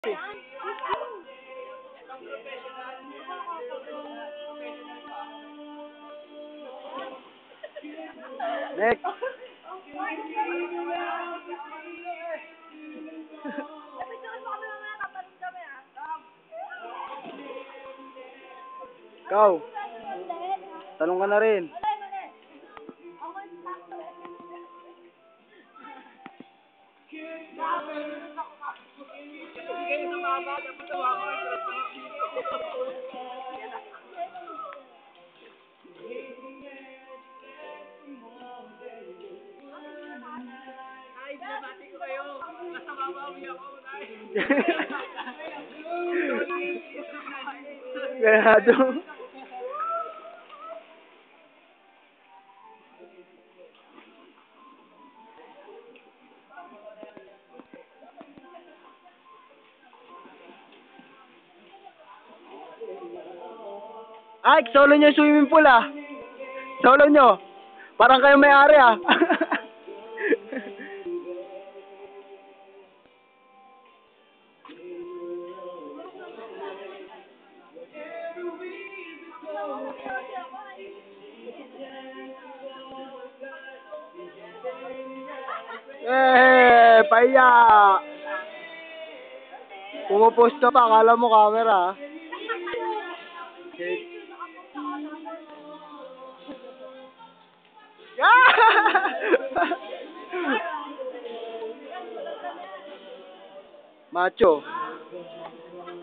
Next. Ikaw. Tanong ka na rin. Ay, binabati ko kayo. Nasa babawi ako. Ganado. Ay, solo nyo yung swimming pool ah. Solo nyo. Parang kayo may-ari ah. Paya. Pumupost ka pa, akala mo camera ah. Okay. Macho.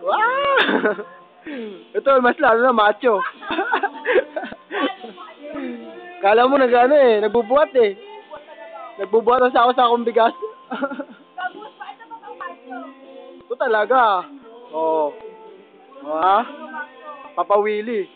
Wow! Ito, mas lalo na macho. Kala mo nag-ano eh, nagbubuhat eh. Nagbubuhat sa akong bigas. Ito talaga. Oo. Oh. Ha? Papa Willie.